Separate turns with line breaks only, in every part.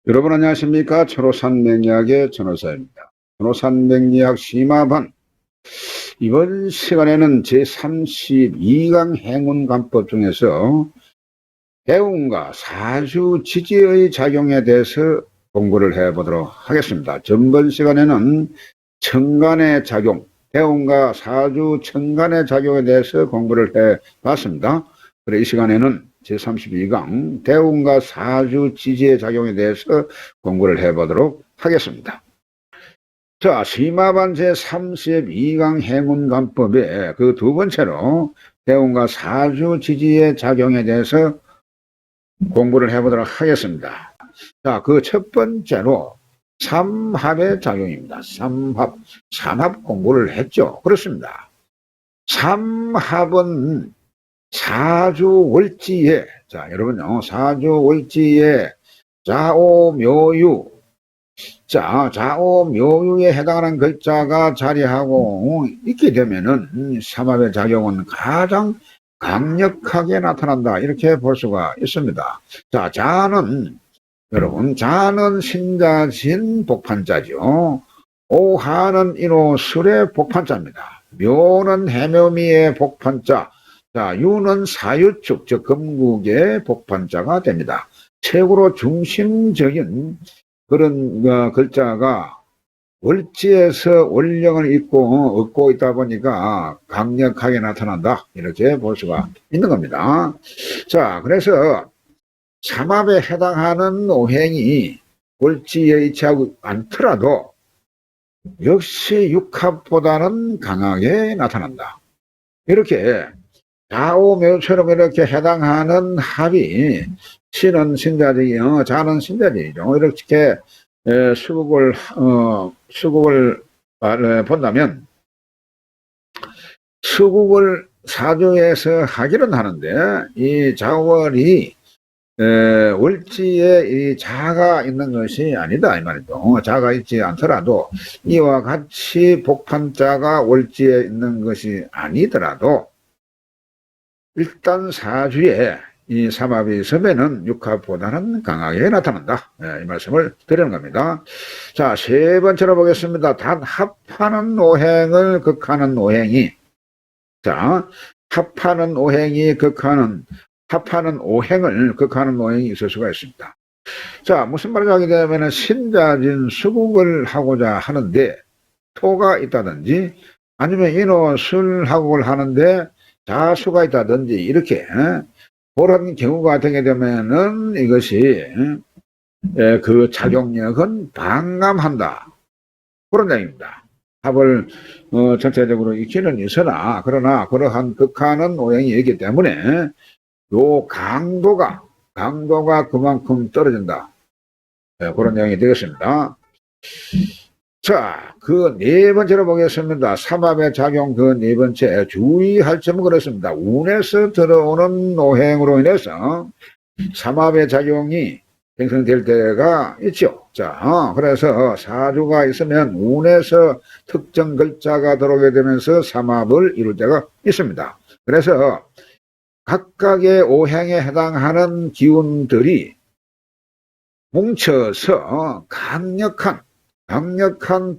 여러분 안녕하십니까? 천호산맥리학의 천호사입니다. 천호산맥리학 심화반 이번 시간에는 제32강 행운관법 중에서 해운과 사주지지의 작용에 대해서 공부를 해보도록 하겠습니다. 전번 시간에는 천간의 작용, 해운과 사주 천간의 작용에 대해서 공부를 해봤습니다. 그래 이 시간에는 제32강 대운과 사주 지지의 작용에 대해서 공부를 해보도록 하겠습니다. 자, 심화반 제32강 행운관법의 그 두 번째로 대운과 사주 지지의 작용에 대해서 공부를 해보도록 하겠습니다. 자, 그 첫 번째로 삼합의 작용입니다. 삼합 공부를 했죠. 그렇습니다. 삼합은 사주월지에, 자, 여러분요, 사주월지에 좌오묘유, 자, 좌오묘유에 해당하는 글자가 자리하고 있게 되면은 삼합의 작용은 가장 강력하게 나타난다. 이렇게 볼 수가 있습니다. 자, 여러분, 자는 신자진 복판자죠. 오하는 인호술의 복판자입니다. 묘는 해묘미의 복판자. 자, 유는 사유축, 즉 금국의 복판자가 됩니다. 최고로 중심적인 그런 글자가 월지에서 월령을 얻고 있다 보니까 강력하게 나타난다. 이렇게 볼 수가 있는 겁니다. 자, 그래서 삼합에 해당하는 오행이 월지에 위치하고 않더라도 역시 육합보다는 강하게 나타난다. 이렇게 좌우묘처럼 이렇게 해당하는 합이 신은 신자지요, 자는 신자지죠. 이렇게 수국을 본다면 수국을 사주에서 하기는 하는데 이 자월이 월지에 이 자가 있는 것이 아니다 이 말이죠. 자가 있지 않더라도 이와 같이 복판자가 월지에 있는 것이 아니더라도 일단 사주에 이 삼합이 있으면은 육합보다는 강하게 나타난다. 이 말씀을 드리는 겁니다. 자, 세 번째로 보겠습니다. 단 합하는 오행을 극하는 오행이, 자, 합하는 오행을 극하는 오행이 있을 수가 있습니다. 자, 무슨 말을 하게 되면은 신자진 수국을 하고자 하는데 토가 있다든지 아니면 인호술학을 하는데 자수가 있다든지 이렇게 그런 경우가 되게 되면은 이것이 그 작용력은 반감한다. 그런 얘기입니다. 합을 전체적으로 익히는 있으나 그러나 그러한 극하는 오행이 있기 때문에 요 강도가 그만큼 떨어진다. 그런 내용이 되겠습니다. 자, 그 네 번째로 보겠습니다. 삼합의 작용 그 네 번째 주의할 점은 그렇습니다. 운에서 들어오는 오행으로 인해서 삼합의 작용이 생성될 때가 있죠. 자, 그래서 사주가 있으면 운에서 특정 글자가 들어오게 되면서 삼합을 이룰 때가 있습니다. 그래서 각각의 오행에 해당하는 기운들이 뭉쳐서 강력한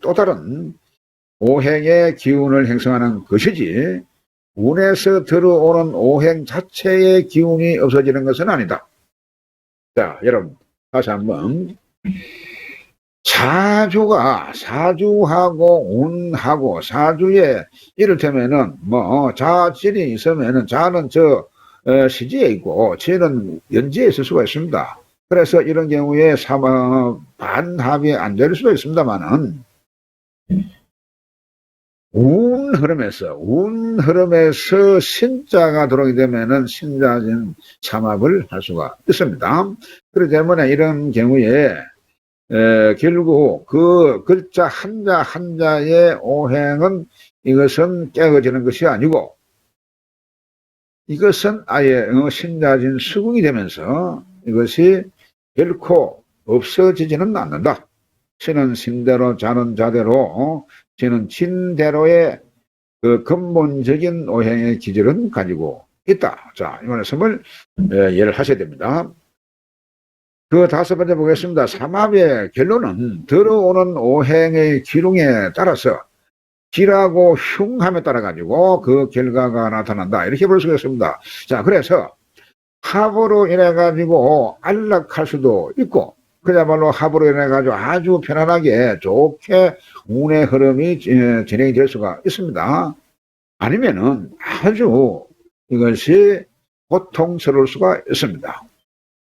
또 다른 오행의 기운을 형성하는 것이지 운에서 들어오는 오행 자체의 기운이 없어지는 것은 아니다. 자, 여러분 다시 한번 사주하고 운하고 사주에 이를테면은 뭐 자질이 있으면은 자는 시지에 있고 지는 연지에 있을 수가 있습니다. 그래서 이런 경우에 반합이 안 될 수도 있습니다만은 운 흐름에서 신자가 들어오게 되면은 신자진 삼합을 할 수가 있습니다. 그렇기 때문에 이런 경우에 결국 그 글자 한자의 오행은 이것은 깨어지는 것이 아니고 이것은 아예 신자진 수궁이 되면서 이것이 결코 없어지지는 않는다. 신은 신대로 자는 자대로 지는 진대로의 그 근본적인 오행의 기질은 가지고 있다. 자, 이 말씀을 이해를 하셔야 됩니다. 그 다섯 번째 보겠습니다. 삼합의 결론은 들어오는 오행의 기lun에 따라서 기라고 흉함에 따라 가지고 그 결과가 나타난다. 이렇게 볼 수가 있습니다. 자, 그래서 합으로 인해 가지고 안락할 수도 있고, 그야말로 합으로 인해 가지고 아주 편안하게 좋게 운의 흐름이 진행이 될 수가 있습니다. 아니면은 아주 이것이 고통스러울 수가 있습니다.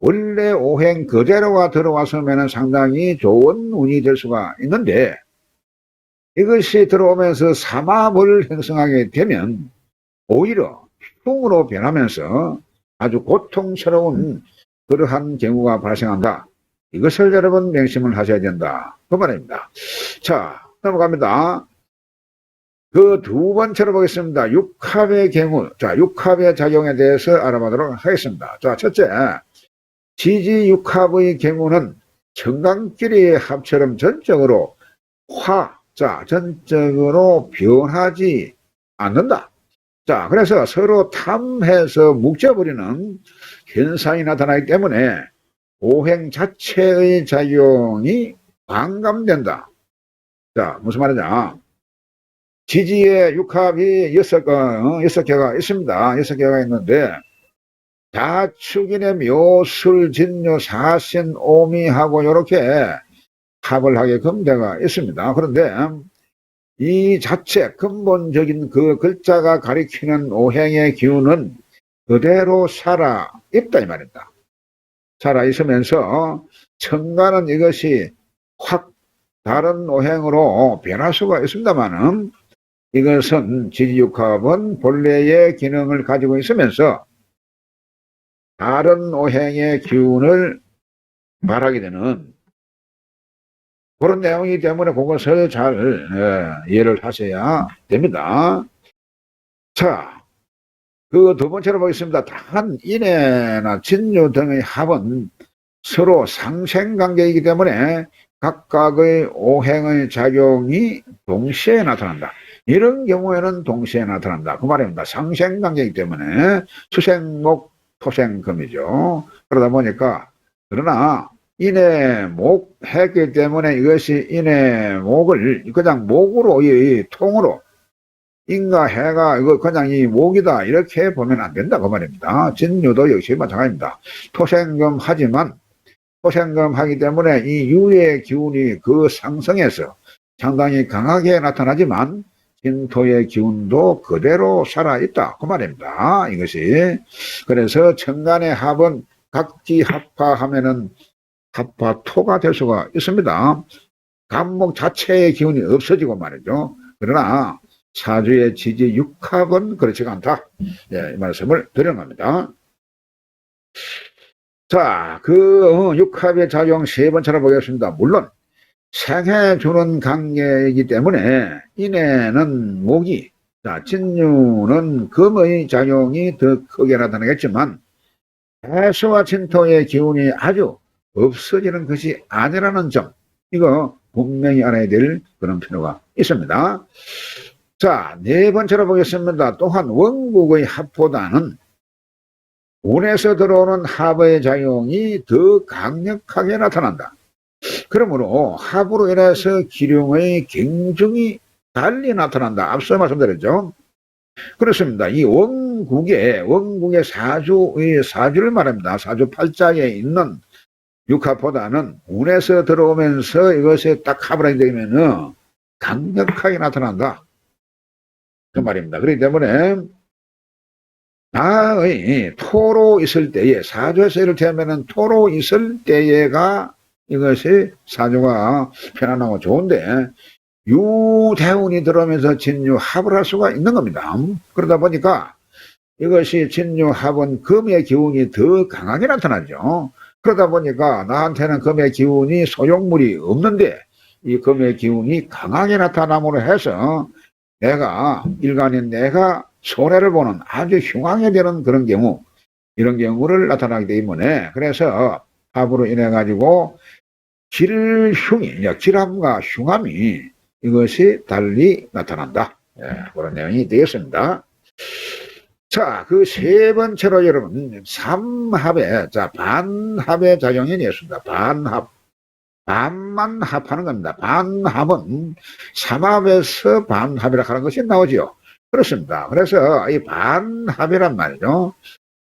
원래 오행 그대로가 들어왔으면 상당히 좋은 운이 될 수가 있는데, 이것이 들어오면서 삼합을 형성하게 되면 오히려 흉으로 변하면서 아주 고통스러운 그러한 경우가 발생한다. 이것을 여러분 명심을 하셔야 된다. 그 말입니다. 자, 넘어갑니다. 그 두 번째로 보겠습니다. 육합의 경우. 자, 육합의 작용에 대해서 알아보도록 하겠습니다. 자, 첫째, 지지육합의 경우는 정강끼리의 합처럼 전적으로 전적으로 변하지 않는다. 자, 그래서 서로 탐해서 묵혀버리는 현상이 나타나기 때문에 오행 자체의 작용이 반감된다. 자, 무슨 말이냐. 지지의 육합이 6개가 있습니다. 6개가 있는데, 자축인의 묘술, 진묘, 사신, 오미하고 이렇게 합을 하게끔 되어 있습니다. 그런데 이 자체 근본적인 그 글자가 가리키는 오행의 기운은 그대로 살아있다 이 말입니다. 살아있으면서 천간은 이것이 확 다른 오행으로 변할 수가 있습니다만은 이것은 지지육합은 본래의 기능을 가지고 있으면서 다른 오행의 기운을 말하게 되는 그런 내용이기 때문에 그것을 잘 이해를 하셔야 됩니다. 자, 그 두 번째로 보겠습니다. 단, 인해나 진유 등의 합은 서로 상생관계이기 때문에 각각의 오행의 작용이 동시에 나타난다. 이런 경우에는 동시에 나타난다. 그 말입니다. 상생관계이기 때문에 수생목, 토생금이죠. 그러다 보니까 그러나 인해목 했기 때문에 이것이 인해목을 그냥 목으로 이 통으로 인과 해가 이거 그냥 이 목이다 이렇게 보면 안 된다 그 말입니다. 진유도 역시 마찬가지입니다. 토생금 하지만 토생금 하기 때문에 이 유의 기운이 그 상승에서 상당히 강하게 나타나지만 진토의 기운도 그대로 살아있다 그 말입니다. 이것이 그래서 천간의 합은 각기 합화하면은 합화토가 될 수가 있습니다. 간목 자체의 기운이 없어지고 말이죠. 그러나 사주의 지지 육합은 그렇지가 않다. 이 말씀을 드리는 겁니다. 자, 그 육합의 작용 세 번째로 보겠습니다. 물론 생해 주는 관계이기 때문에 인해는 목이, 진유는 금의 작용이 더 크게 나타나겠지만 해수와 진토의 기운이 아주 없어지는 것이 아니라는 점, 이거 분명히 알아야 될 그런 필요가 있습니다. 자, 네 번째로 보겠습니다. 또한 원국의 합보다는 운에서 들어오는 합의 작용이 더 강력하게 나타난다. 그러므로 합으로 인해서 기륭의 경중이 달리 나타난다. 앞서 말씀드렸죠. 그렇습니다. 이 원국의 사주를 말합니다. 사주 팔자에 있는 육합보다는 운에서 들어오면서 이것에 딱 합을 하게 되면 강력하게 나타난다. 그 말입니다. 그렇기 때문에 나의 토로 있을 때에 사주에서 이를테면 토로 있을 때에가 이것이 사주가 편안하고 좋은데 유대운이 들어오면서 진유합을 할 수가 있는 겁니다. 그러다 보니까 이것이 진유합은 금의 기운이 더 강하게 나타나죠. 그러다 보니까 나한테는 금의 기운이 소용물이 없는데 이 금의 기운이 강하게 나타남으로 해서 일간인 내가 손해를 보는 아주 흉하게 되는 그런 경우, 이런 경우를 나타나기 때문에 그래서 합으로 인해 가지고 길함과 흉함이 이것이 달리 나타난다. 그런 내용이 되겠습니다. 자, 그 세 번째로 여러분, 삼합의, 자, 반합의 작용이 되었습니다. 반합. 반만 합하는 겁니다. 반합은 삼합에서 반합이라 하는 것이 나오지요. 그렇습니다. 그래서 이 반합이란 말이죠.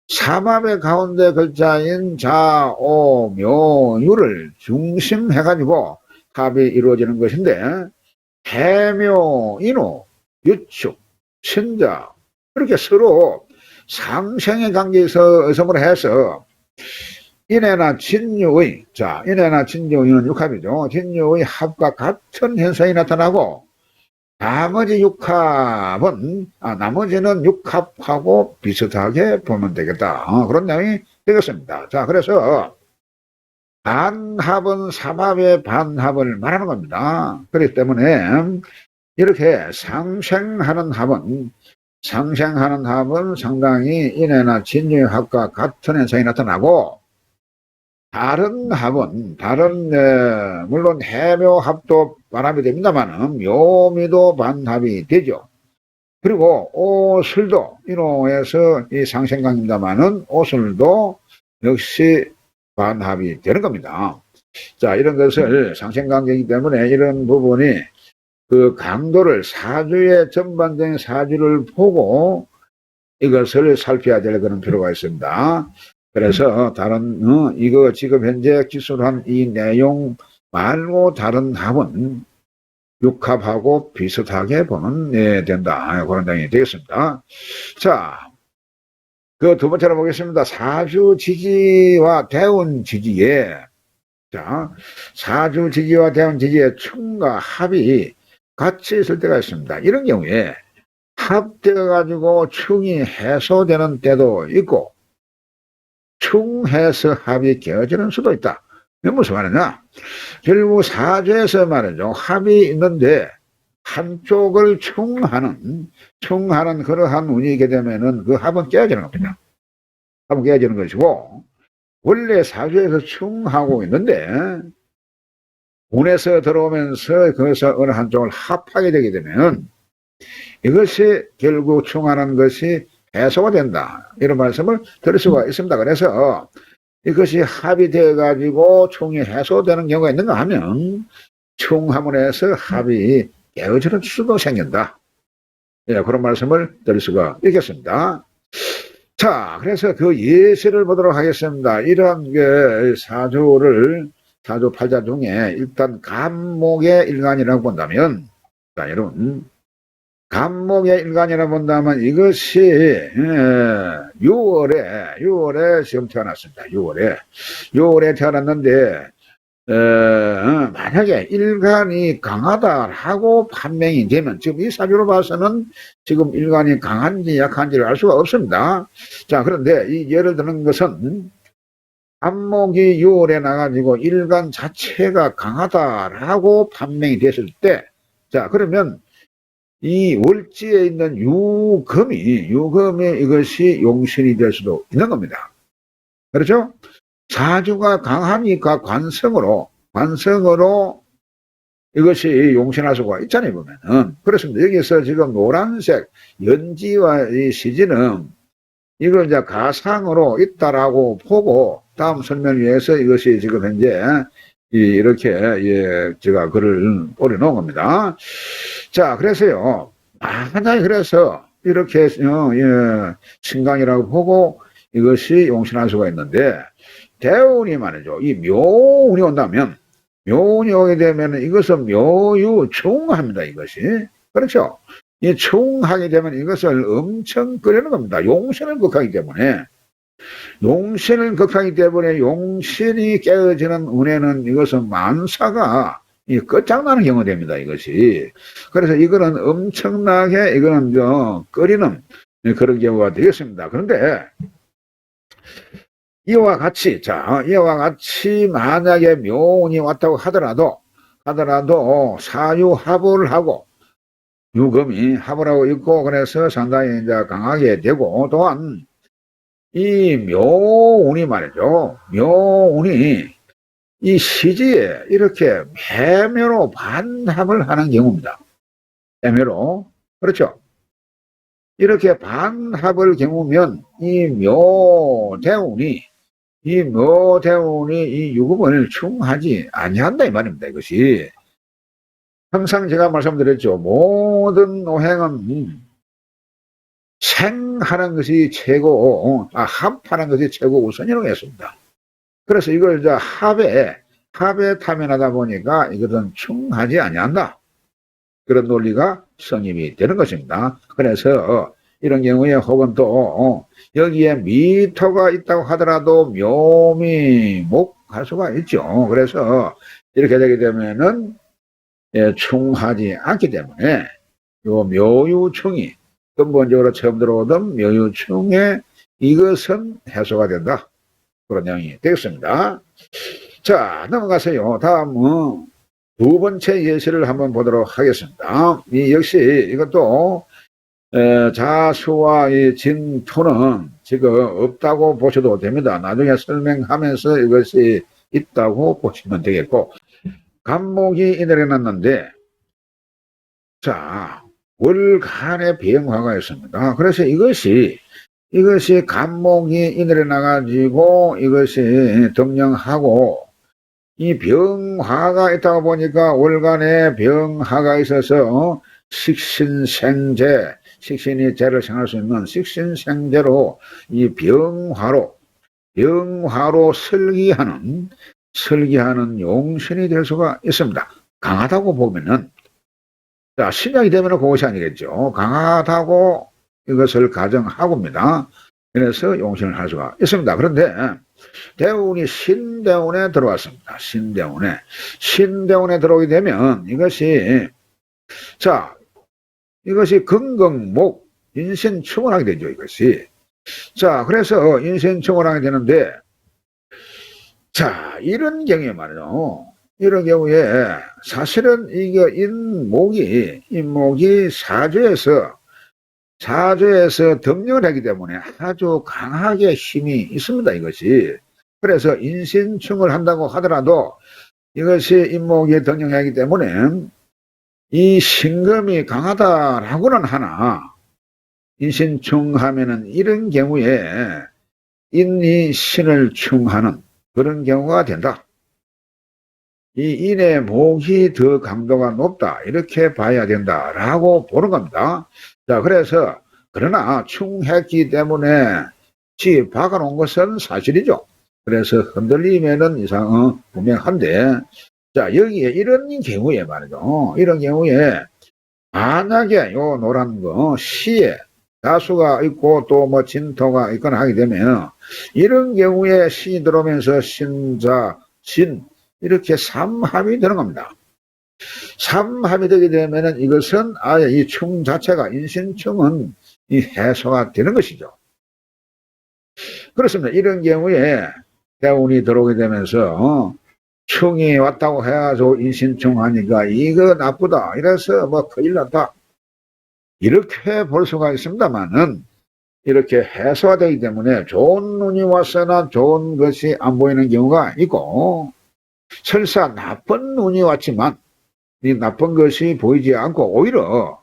삼합의 가운데 글자인 자, 오, 묘, 유를 중심해가지고 합이 이루어지는 것인데, 해묘, 인호, 유축, 신자, 그렇게 서로 상생의 관계에서 의성을 해서 인해나 진유의, 자, 인해나 진유의는 육합이죠. 진유의 합과 같은 현상이 나타나고, 나머지는 육합하고 비슷하게 보면 되겠다. 그런 내용이 되겠습니다. 자, 그래서 반합은 삼합의 반합을 말하는 겁니다. 그렇기 때문에 이렇게 상생하는 합은 상당히 인해나 진유의 합과 같은 현상이 나타나고, 다른 합은 물론 해묘합도 반합이 됩니다만 묘미도 반합이 되죠. 그리고 오술도 인호에서 이 상생강입니다만은 오술도 역시 반합이 되는 겁니다. 자, 이런 것을 상생관계이기 때문에 이런 부분이 그 강도를 사주의 전반적인 사주를 보고 이것을 살펴야 될 그런 필요가 있습니다. 그래서 이거 지금 현재 기술한 이 내용 말고 다른 합은 육합하고 비슷하게 보면 된다. 그런 내용이 되겠습니다. 자, 그 두 번째로 보겠습니다. 사주지지와 대운지지에, 자, 사주지지와 대운지지의 충과 합이 같이 있을 때가 있습니다. 이런 경우에 합되어 가지고 충이 해소되는 때도 있고, 충해서 합이 깨어지는 수도 있다. 이게 무슨 말이냐? 결국 사주에서 말이죠. 합이 있는데 한쪽을 충하는 그러한 운이 있게 되면은 그 합은 깨어지는 겁니다. 합은 깨어지는 것이고, 원래 사주에서 충하고 있는데 운에서 들어오면서 거기서 어느 한쪽을 합하게 되게 되면 이것이 결국 충하는 것이 해소가 된다. 이런 말씀을 드릴 수가 있습니다. 그래서 이것이 합이 되어가지고 충이 해소되는 경우가 있는가 하면 충합문에서 합이 깨어지는 수도 생긴다. 예, 그런 말씀을 드릴 수가 있겠습니다. 자, 그래서 그 예시를 보도록 하겠습니다. 이러한 사주 팔자 중에 일단 간목의 일간이라고 본다면, 자, 여러분, 간목의 일간이라 본다면 이것이 6월에 지금 태어났습니다. 6월에 태어났는데 만약에 일간이 강하다라고 판명이 되면 지금 이 사주로 봐서는 지금 일간이 강한지 약한지를 알 수가 없습니다. 자, 그런데 이 예를 드는 것은 간목이 6월에 나가지고 일간 자체가 강하다라고 판명이 됐을 때, 자, 그러면 이 월지에 있는 유금이 이것이 용신이 될 수도 있는 겁니다. 그렇죠? 사주가 강하니까 관성으로 이것이 용신할 수가 있잖아요, 보면은. 그렇습니다. 여기서 지금 노란색 연지와 이 시지는 이걸 이제 가상으로 있다라고 보고 다음 설명을 위해서 이것이 지금 현재 이렇게 제가 글을 올려놓은 겁니다. 자, 그래서요, 만약에 그래서 이렇게 신강이라고 보고 이것이 용신할 수가 있는데, 대운이 말이죠. 이 묘운이 온다면, 묘운이 오게 되면 이것은 묘유충합니다, 이것이. 그렇죠? 이 충하게 되면 이것을 엄청 끓이는 겁니다. 용신을 극하기 때문에. 용신이 깨어지는 운에는 이것은 만사가 끝장나는 경우 됩니다, 이것이. 그래서 이거는 엄청나게 이거는 끓이는 그런 경우가 되겠습니다. 그런데 이와 같이 만약에 묘운이 왔다고 하더라도 사유합을 하고 유금이 합을 하고 있고, 그래서 상당히 이제 강하게 되고, 또한 이 묘운이 말이죠. 묘운이 이 시지에 이렇게 해묘로 반합을 하는 경우입니다. 해묘로. 그렇죠. 이렇게 반합을 경우면 이 묘대운이 이 유금을 충하지 아니한다 이 말입니다. 이것이 항상 제가 말씀드렸죠. 모든 오행은 생하는 것이 최고, 합하는 것이 최고 우선이라고 했습니다. 그래서 이걸 이제 합에 타면하다 보니까 이것은 충하지 아니한다. 그런 논리가 성립이 되는 것입니다. 그래서 이런 경우에 혹은 또 여기에 미토가 있다고 하더라도 묘미목할 수가 있죠. 그래서 이렇게 되게 되면은 충하지 않기 때문에 요 묘유충이 근본적으로 처음 들어오던 묘유충에 이것은 해소가 된다. 그런 내용이 되겠습니다. 자, 넘어가세요. 다음은 두 번째 예시를 한번 보도록 하겠습니다. 이 역시 이것도 자수와 이 진토는 지금 없다고 보셔도 됩니다. 나중에 설명하면서 이것이 있다고 보시면 되겠고, 간목이 이늘에 났는데, 자, 월간의 병화가 있습니다. 그래서 이것이 간목이 이늘에 나가지고 이것이 덩령하고 이 병화가 있다고 보니까 월간에 병화가 있어서 식신생재, 식신이 재를 생할 수 있는 식신생재로 이 병화로 설기하는 용신이 될 수가 있습니다. 강하다고 보면은, 자, 신약이 되면 그것이 아니겠죠. 강하다고 이것을 가정하고입니다. 그래서 용신을 할 수가 있습니다. 그런데 대운이 신대운에 들어왔습니다. 신대운에 들어오게 되면 이것이 금강목 인신충을 하게 되죠. 이것이. 자, 그래서 인신충을 하게 되는데, 자, 이런 경우에 말이죠. 이런 경우에 사실은 이게 인목이 사주에서 덩령을 하기 때문에 아주 강하게 힘이 있습니다. 이것이. 그래서 인신충을 한다고 하더라도 이것이 인목이 덩령하기 때문에 이 신금이 강하다라고는 하나, 인신충하면은 이런 경우에 인이 신을 충하는 그런 경우가 된다. 이 인의 목이 더 강도가 높다. 이렇게 봐야 된다라고 보는 겁니다. 자, 그래서 그러나 충했기 때문에 지 박아놓은 것은 사실이죠. 그래서 흔들리면은 이상은 분명한데, 자, 여기에 이런 경우에 말이죠. 이런 경우에 만약에 요 노란 거 시에 다수가 있고 또 뭐 진토가 있거나 하게 되면 이런 경우에 신이 들어오면서 신자, 신 이렇게 삼합이 되는 겁니다. 삼합이 되게 되면은 이것은 아예 이 충 자체가 인신충은 이 해소가 되는 것이죠. 그렇습니다. 이런 경우에 대운이 들어오게 되면서 충이 왔다고 해가지고 인신충 하니까 이거 나쁘다. 이래서 뭐 큰일 났다. 이렇게 볼 수가 있습니다만은 이렇게 해소가 되기 때문에 좋은 눈이 왔으나 좋은 것이 안 보이는 경우가 있고, 설사 나쁜 눈이 왔지만 이 나쁜 것이 보이지 않고 오히려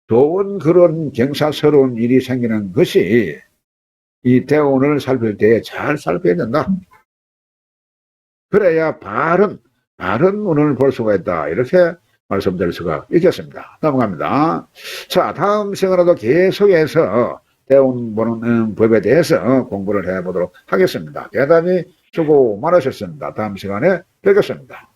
좋은 그런 경사스러운 일이 생기는 것이 이 대운을 살필 때 잘 살펴야 된다. 그래야 바른 눈을 볼 수가 있다. 이렇게 말씀드릴 수가 있겠습니다. 넘어갑니다. 자, 다음 시간에도 계속해서 대운 보는 법에 대해서 공부를 해보도록 하겠습니다. 대단히 수고 많으셨습니다. 다음 시간에 뵙겠습니다.